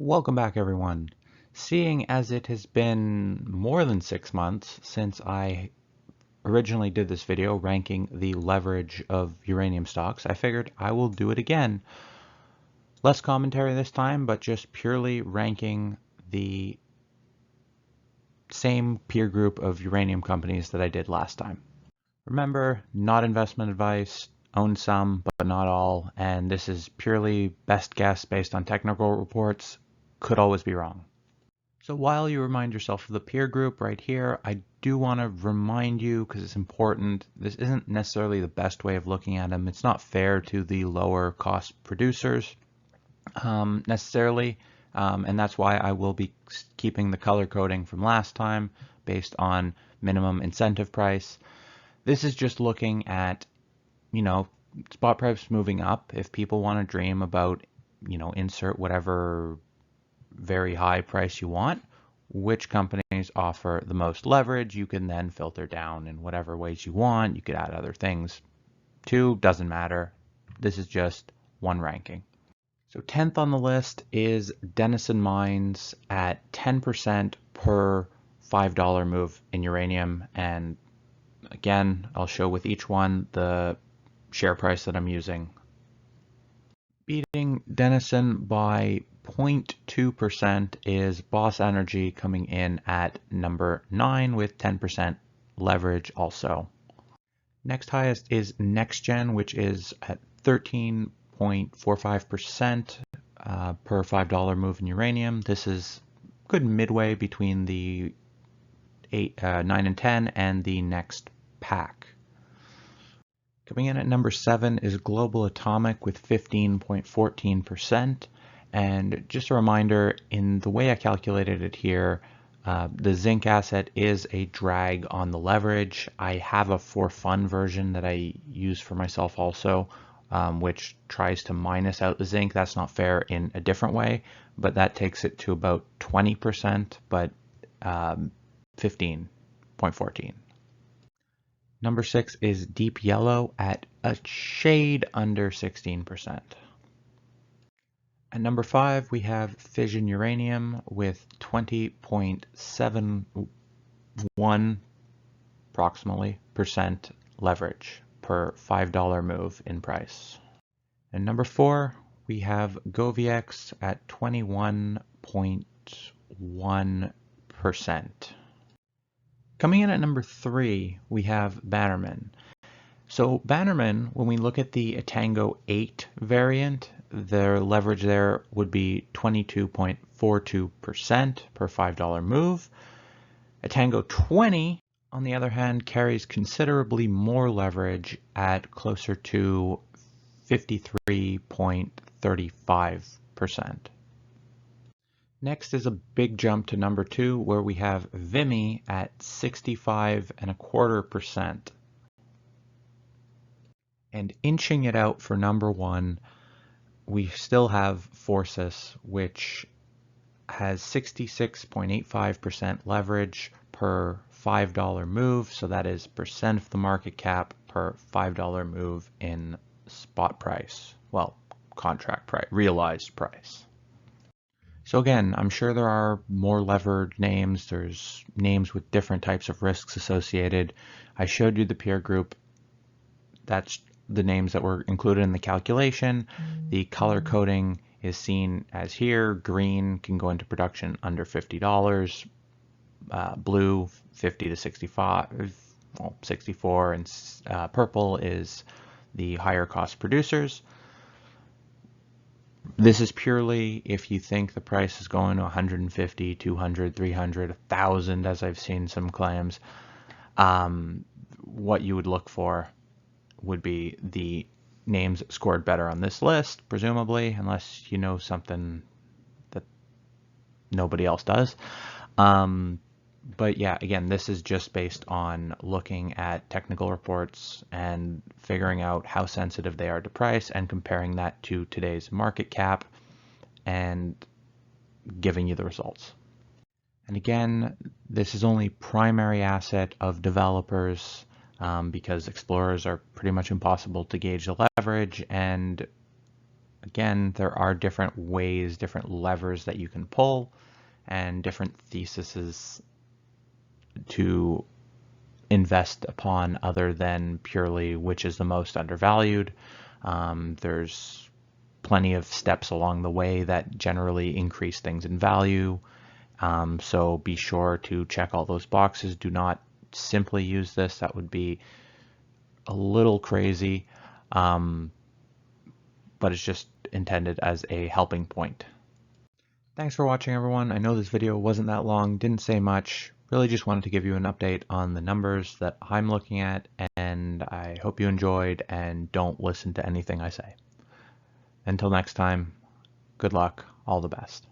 Welcome back, everyone. Seeing as it has been more than 6 months since I originally did this video ranking the leverage of uranium stocks, I figured I will do it again. Less commentary this time, but just purely ranking the same peer group of uranium companies that I did last time. Remember, not investment advice, own some, but not all, and this is purely best guess based on technical reports. Could always be wrong. So while you remind yourself of the peer group right here, I do want to remind you, because it's important, this isn't necessarily the best way of looking at them. It's not fair to the lower cost producers necessarily, and that's why I will be keeping the color coding from last time based on minimum incentive price. This is just looking at, spot price moving up. If people want to dream about, insert whatever very high price you want, which companies offer the most leverage, you can then filter down in whatever ways you want. You could add other things too, doesn't matter. This is just one ranking. So 10th on the list is Denison Mines at 10% per $5 move in uranium. And again, I'll show with each one the share price that I'm using. Beating Denison by 0.2% is Boss Energy, coming in at number 9 with 10% leverage also. Next highest is NextGen, which is at 13.45% per $5 move in uranium. This is good midway between the 9 and 10 and the next pack. Coming in at number 7 is Global Atomic with 15.14%. And just a reminder, in the way I calculated it here, the zinc asset is a drag on the leverage. I have a for fun version that I use for myself also, which tries to minus out the zinc. That's not fair in a different way, but that takes it to about 20%, but 15.14. Number 6 is Deep Yellow at a shade under 16%. At number 5, we have Fission Uranium with 20.71 approximately percent leverage per $5 move in price. And number 4, we have GoviX at 21.1%. Coming in at number 3, we have Bannerman. So Bannerman, when we look at the Tango 8 variant, their leverage there would be 22.42% per $5 move. A Tango 20, on the other hand, carries considerably more leverage at closer to 53.35%. Next is a big jump to number 2, where we have Vimy at 65.25%. And inching it out for number 1, we still have Forcis, which has 66.85% leverage per $5 move. So that is percent of the market cap per $5 move in spot price. Well, contract price, realized price. So again, I'm sure there are more levered names. There's names with different types of risks associated. I showed you the peer group. That's the names that were included in the calculation. The color coding is seen as here. Green can go into production under $50. Blue, 50 to 65, well, 64, and purple is the higher cost producers. This is purely if you think the price is going to 150, 200, 300, 1,000, as I've seen some claims. What you would look for would be the names that scored better on this list, presumably, unless you know something that nobody else does. But yeah, again, this is just based on looking at technical reports and figuring out how sensitive they are to price and comparing that to today's market cap and giving you the results. And again, this is only primary asset of developers because explorers are pretty much impossible to gauge the leverage, and again, there are different ways, different levers that you can pull, and different theses to invest upon other than purely which is the most undervalued. There's plenty of steps along the way that generally increase things in value. So be sure to check all those boxes. Do not simply use this. That would be a little crazy, but it's just intended as a helping point. Thanks for watching, everyone. I know this video wasn't that long, didn't say much. Really just wanted to give you an update on the numbers that I'm looking at, and I hope you enjoyed and don't listen to anything I say. Until next time, good luck, all the best.